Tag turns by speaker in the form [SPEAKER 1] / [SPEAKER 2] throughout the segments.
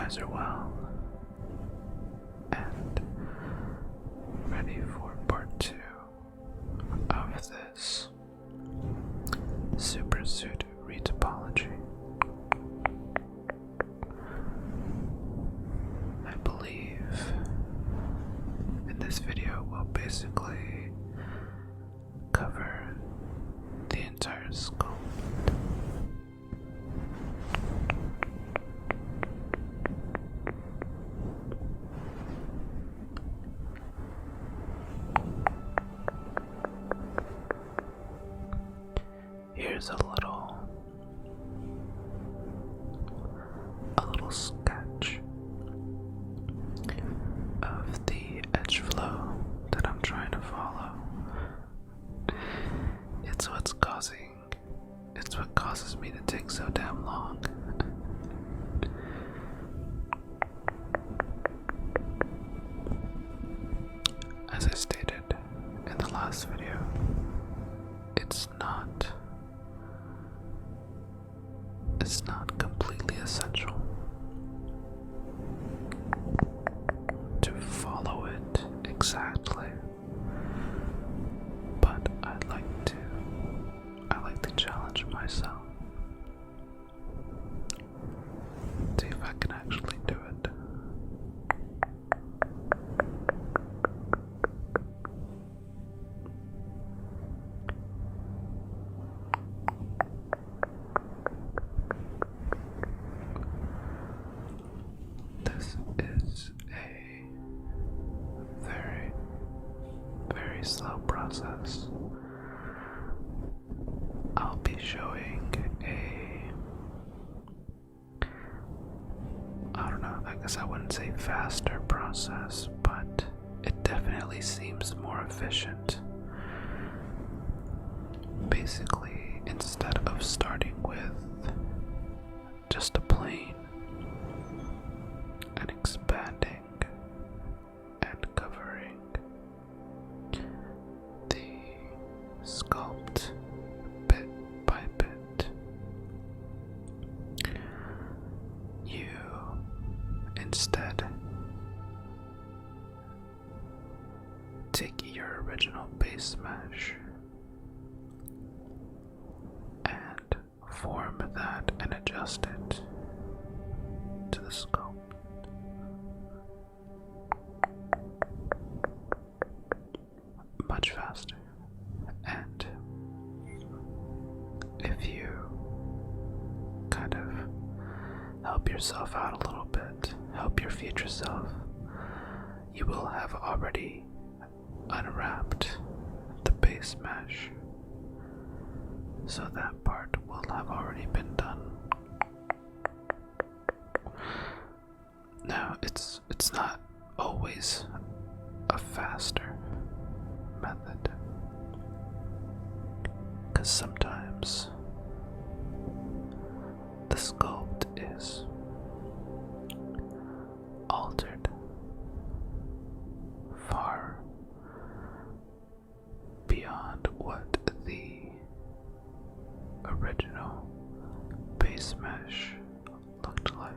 [SPEAKER 1] guys are well and ready for part 2 of this supersuit retopology. I believe in this video we'll basically cover the entire sculpt. Here's a little sketch of the edge flow that I'm trying to follow. It's what causes me to take so damn long. As I stated in the last video, it's not completely essential to follow it exactly, but I like to challenge myself, see if I can actually do it. This is a very, very slow process. I'll be showing I guess I wouldn't say faster process, but it definitely seems more efficient. Basically, instead of starting with just a plane and expanding and covering the sculpt bit by bit, you instead take your original base mesh and form that and adjust it to the sculpt. Much faster. And if you kind of help yourself out a little bit, help your future self, you will have already unwrapped the base mesh, so that part will have already been done. Now, it's not always a faster method, because sometimes the sculpt is altered far beyond what the original base mesh looked like.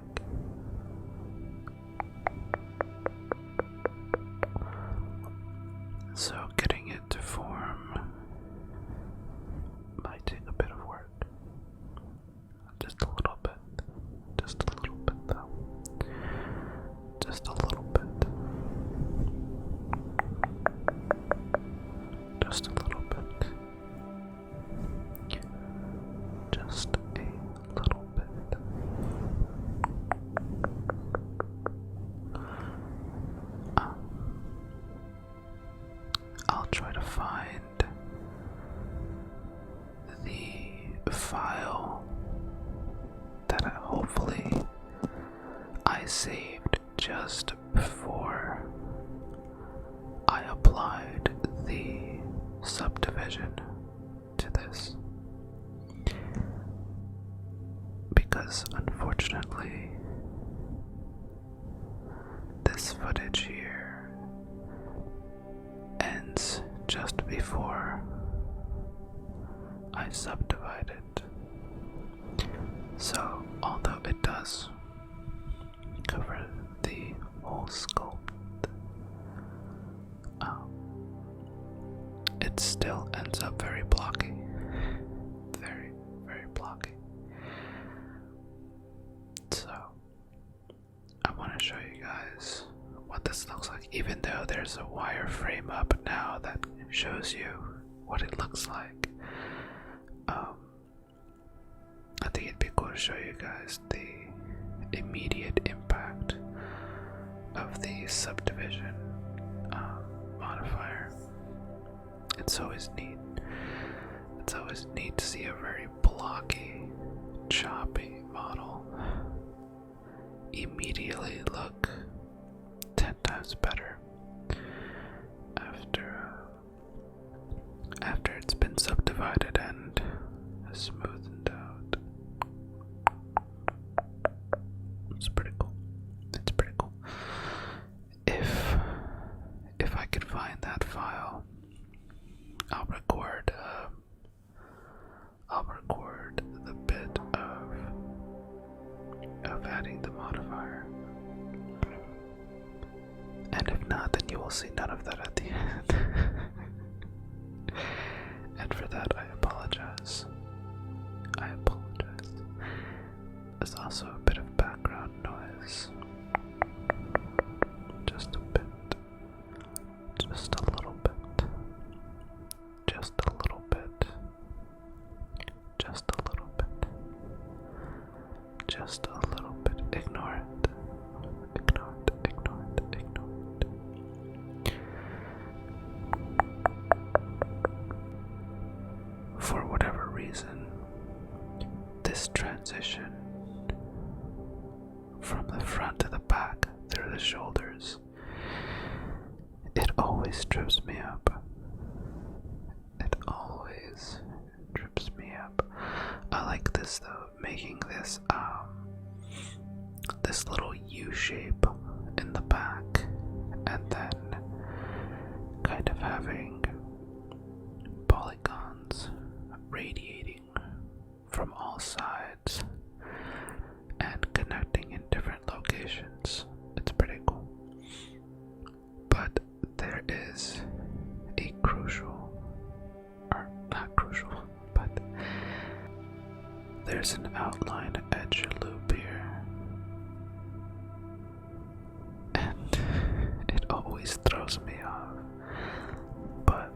[SPEAKER 1] So getting it to form might take a bit of work. Just a little bit. Just a little bit though. Just a little bit. Just a little bit. Just a little bit. I'll try to find the file that hopefully I saved just before I applied the subdivision to this, because unfortunately this footage here ends just before I subdivided. So although it does cover ends up very blocky. Very, very blocky. So, I want to show you guys what this looks like, even though there's a wireframe up now that shows you what it looks like. I think it'd be cool to show you guys the immediate impact of the subdivision modifier. It's always neat. It's always neat to see a very blocky, choppy model immediately look 10 times better after it's been subdivided and smoothened out. It's pretty cool. It's pretty cool. If I could find that file, I'll record the bit of adding the modifier. And if not, then you will see none of that at the end. And for that, I apologize. There's also a bit of background noise. Just a bit. Just a little bit. Just a little bit. Just a little bit. Just a little bit. Ignore it. Ignore it. Ignore it. Ignore it. For whatever reason, this transition from the front to the back through the shoulders, it always trips me up. It always trips me up. I like this though, making this this little U shape in the back, and then kind of having polygons radiating from all sides and connecting in different locations. It's pretty cool. But there is a crucial, or not crucial, but there's an outline edge loop here. And it always throws me off. But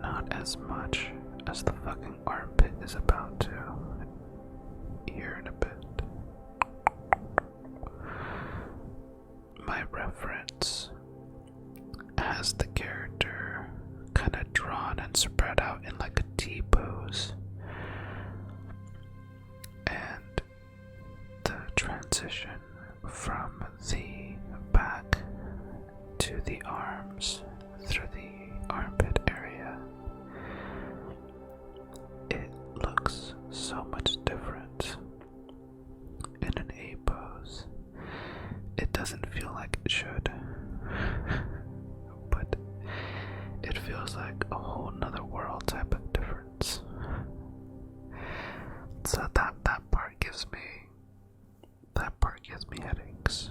[SPEAKER 1] not as much as the fucking armpit is about to here in a bit. My reference has the character kind of drawn and spread out in like a T pose, and the transition from the back to the arms through the armpit area, it looks so much different in an A pose. It doesn't feel like it should, but it feels like a whole nother world type of difference. So that part gives me headaches.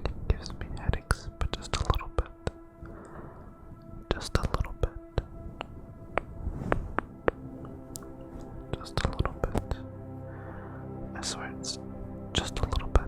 [SPEAKER 1] It gives me headaches, but just a little bit. Just a little bit. Just a little bit. I swear it's just a little bit.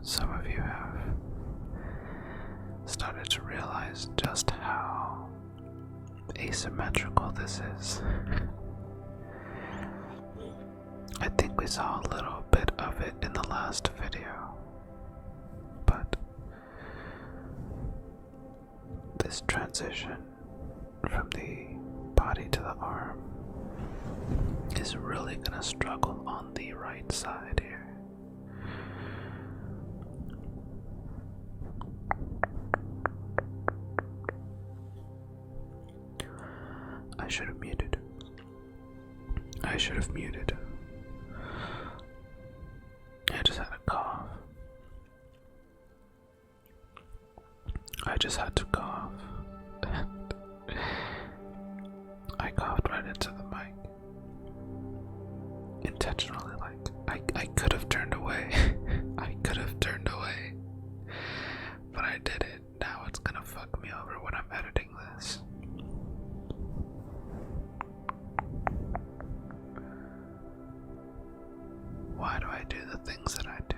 [SPEAKER 1] Some of you have started to realize just how asymmetrical this is. I think we saw a little bit of it in the last video. this transition from the body to the arm is really gonna struggle on the right side here. I should have muted. I should have muted. I just had a cough. I just had to cough. And I coughed right into the mic. Intentionally, like, I could have turned away. I could have turned away. But I did it. Now it's gonna fuck me over when I'm editing this. Why do I do the things that I do?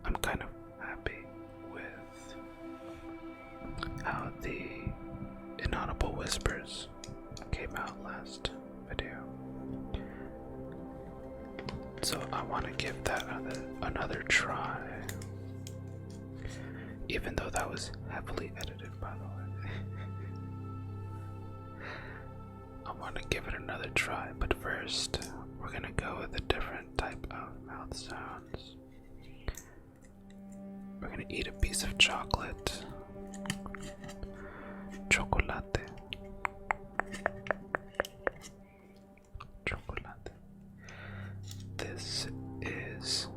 [SPEAKER 1] I'm kind of happy with how the inaudible whispers came out last video. So I want to give that another try. Even though that was heavily edited, by the way. I want to give it another try, but first we're gonna go with a different type of mouth sounds. We're gonna eat a piece of chocolate. Chocolate. Chocolate. This is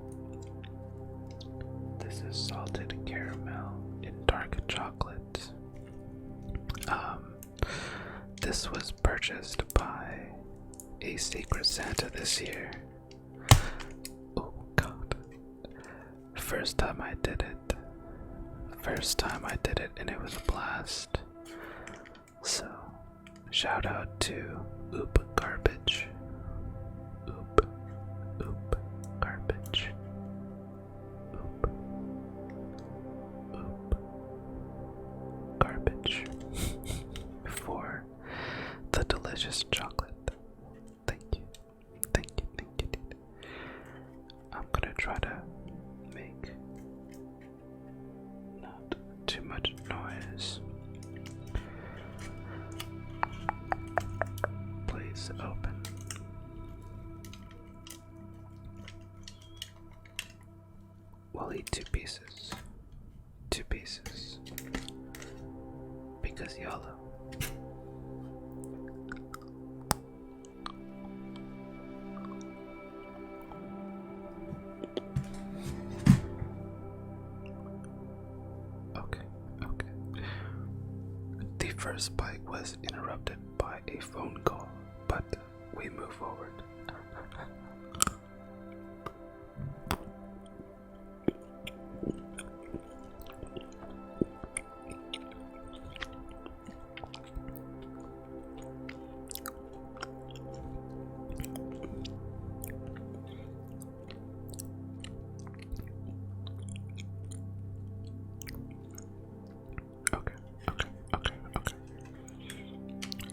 [SPEAKER 1] salted caramel in dark chocolate. This was purchased by a Secret Santa this year. Oh God. First time I did it. And it was a blast. So, shout out to Oop Garbage. Oop Garbage. Oop Garbage. For the delicious chocolate. Thank you, dude. I'm gonna try to make not too much noise. Please open. We'll eat two pieces. Because YOLO. Okay. The first bite was interrupted by a phone call, but we move forward.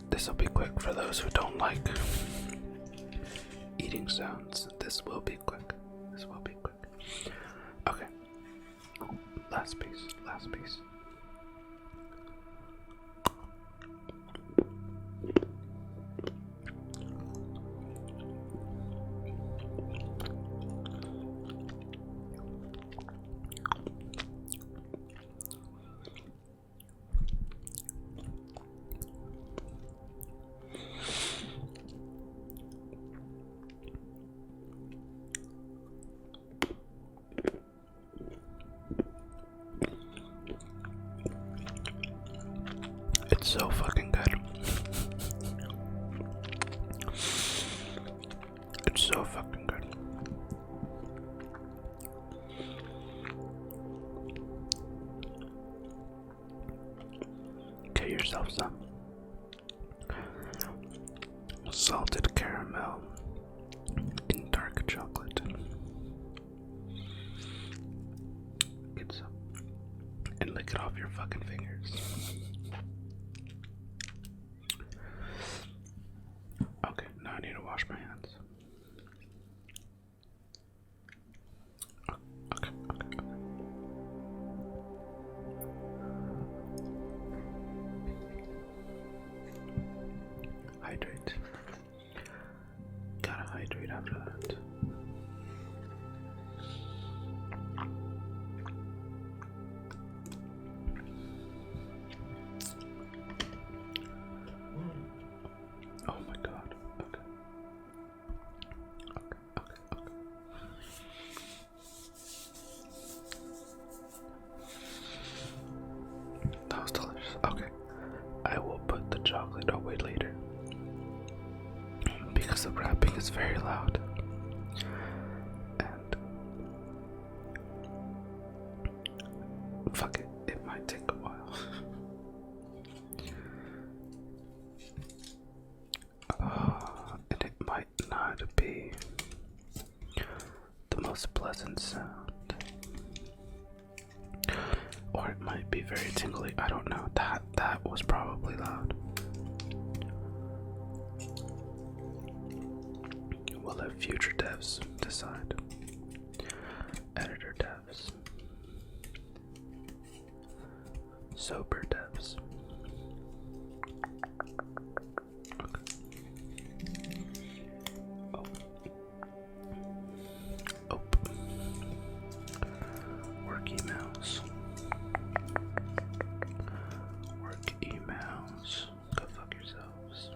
[SPEAKER 1] This will be quick for those who don't like eating sounds. This will be quick. Okay. Last piece. yourself some salted caramel in dark chocolate. Get some and lick it off your fucking fingers. Okay, now I need to wash my hands. Okay. Hydrate. Gotta hydrate after that. Oh my god. Okay. That was delicious. Okay. I will put the chocolate away later because the wrapping is very loud. And fuck it, it might take a while. And it might not be the most pleasant sound. Or it might be very tingly. I don't know. That was probably loud. We'll let future devs decide. Editor devs. Sober devs. Okay. Oh. Work emails. Work emails. Go fuck yourselves.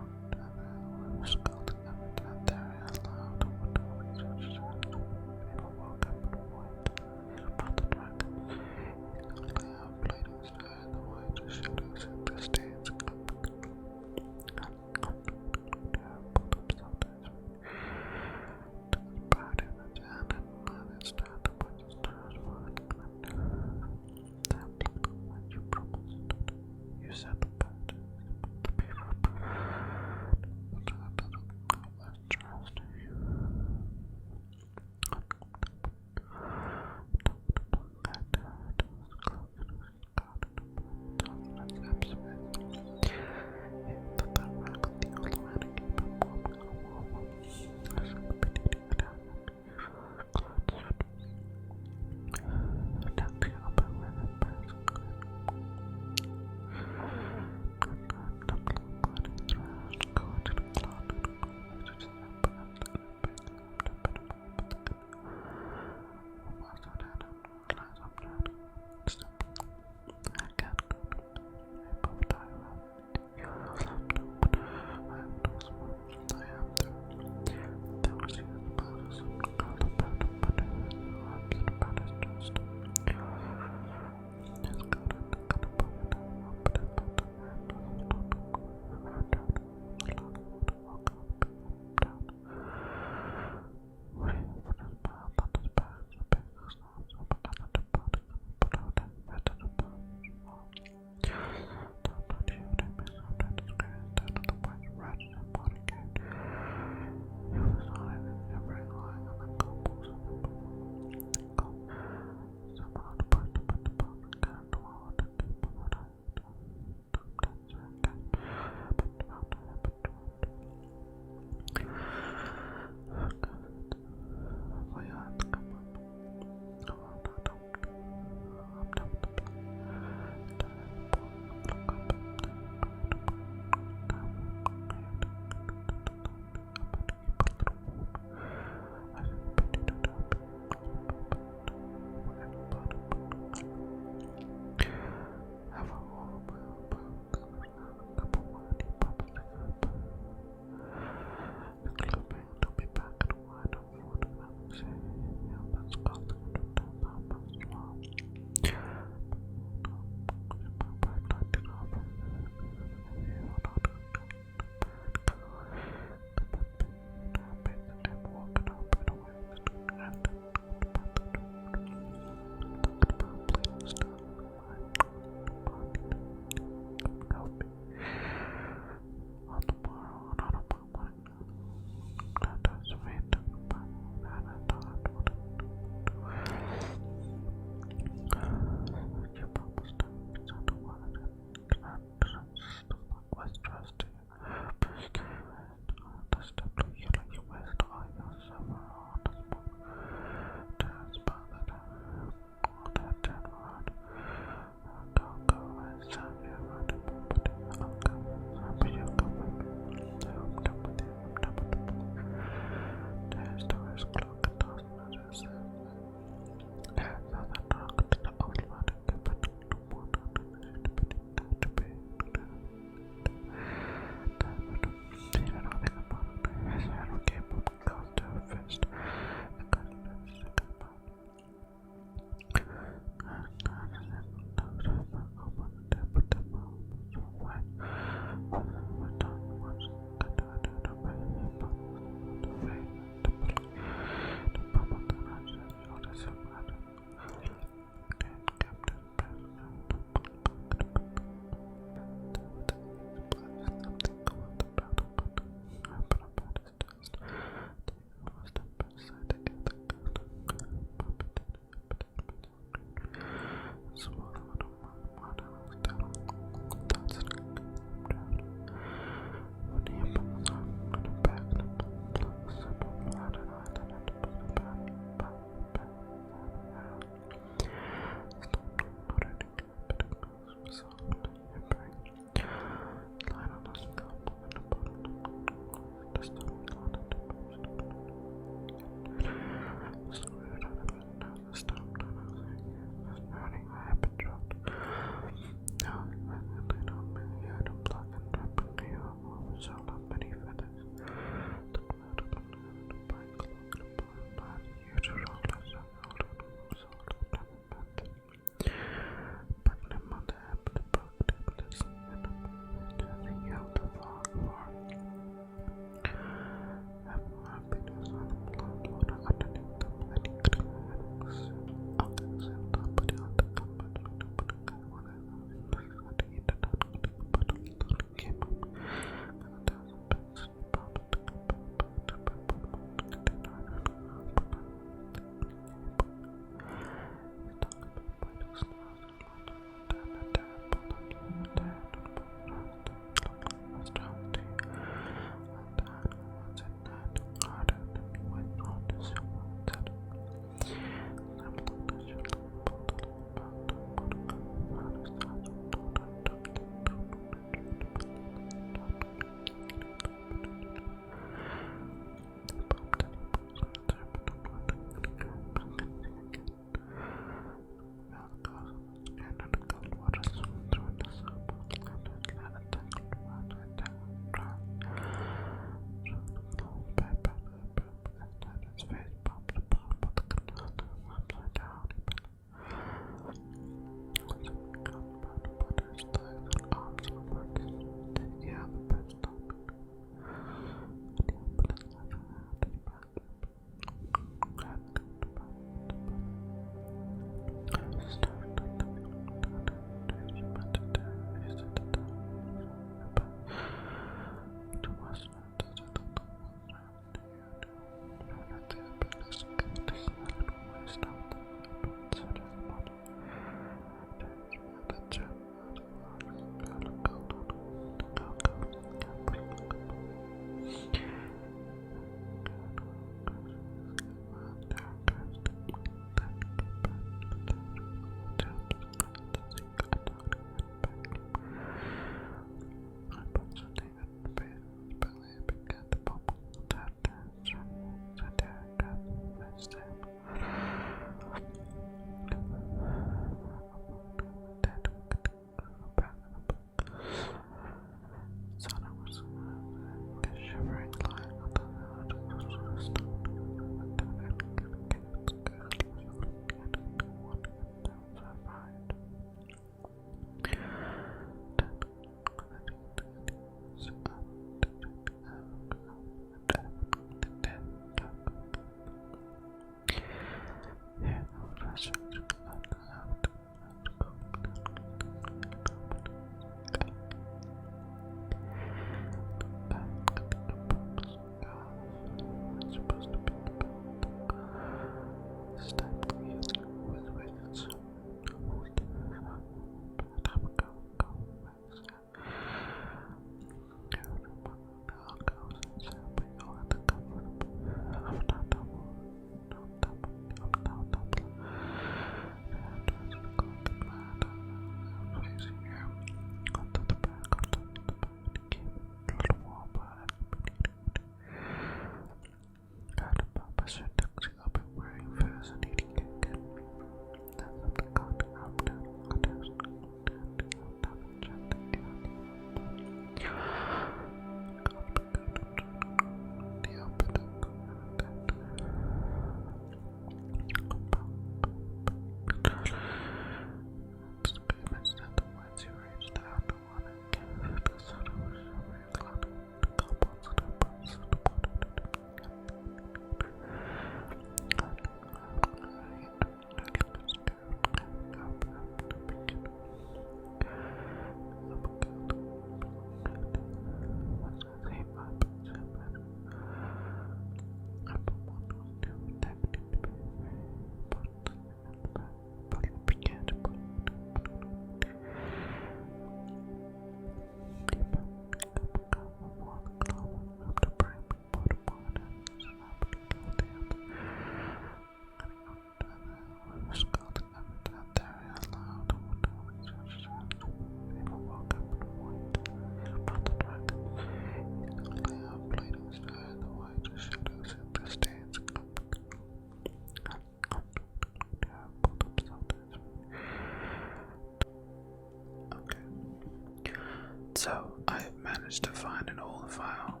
[SPEAKER 1] managed to find an old file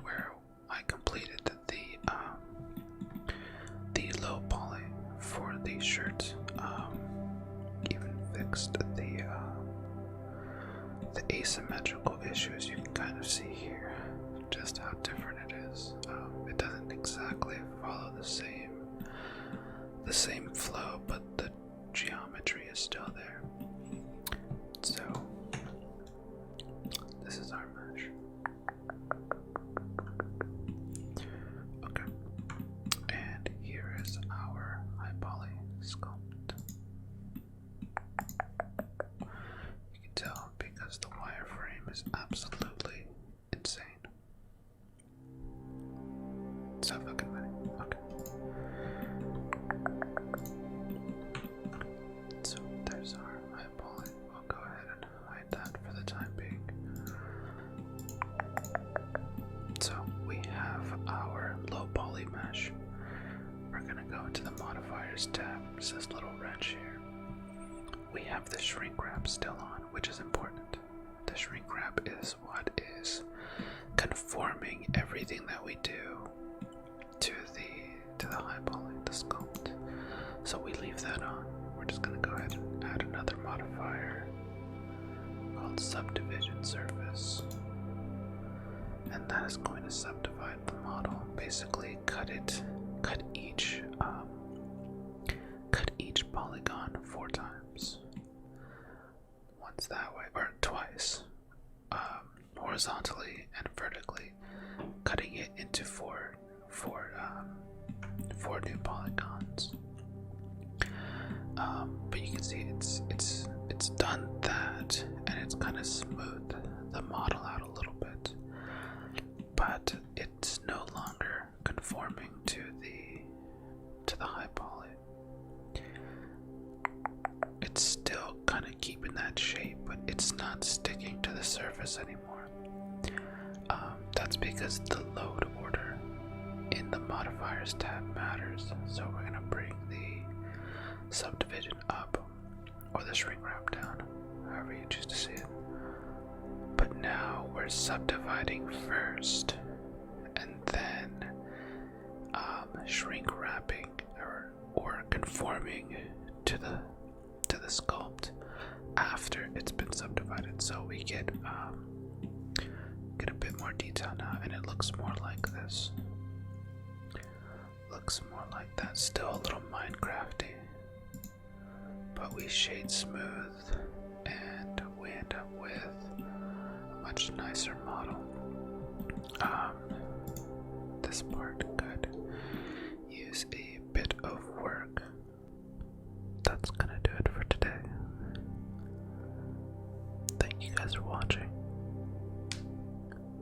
[SPEAKER 1] where I completed the low poly for the shirt. Even fixed the asymmetrical issues. You can kind of see here just how different it is. It doesn't exactly follow the same flow, but the geometry is still there. So this is our mesh. Okay, and here is our high poly sculpt. You can tell because the wireframe is absolutely insane. So fucking many. Okay. So there's our high poly. We'll go ahead and hide that for the time being. So we have our low poly mesh. We're gonna go into the modifiers tab. It's this little wrench here. We have the shrink wrap still on, which is important. The shrink wrap is what is conforming everything that we do to the high poly, the sculpt. So we leave that on. We're just gonna go ahead and add another modifier called subdivision surface, and that is going to subdivide the model. Basically, cut each polygon 4 times. Once that way, or twice, horizontally and vertically, cutting it into four new polygons. But you can see it's done that, and it's kind of smoothed the model out a little bit, but it's no longer conforming to the high poly. It's still kind of keeping that shape, but it's not sticking to the surface anymore. That's because the load order in the modifiers tab matters. So we're gonna bring the subdivision up, or the shrink wrap down, however you choose to see it. But now we're subdividing first, and then shrink wrapping or conforming to the sculpt after it's been subdivided. So we get a bit more detail now, and it looks more like this. Looks more like that. Still a little Minecrafty, but we shade smooth, and we end up with a much nicer model. This part could use a bit of work. That's gonna do it for today. Thank you guys for watching.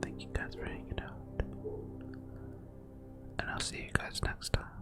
[SPEAKER 1] Thank you guys for hanging out. And I'll see you guys next time.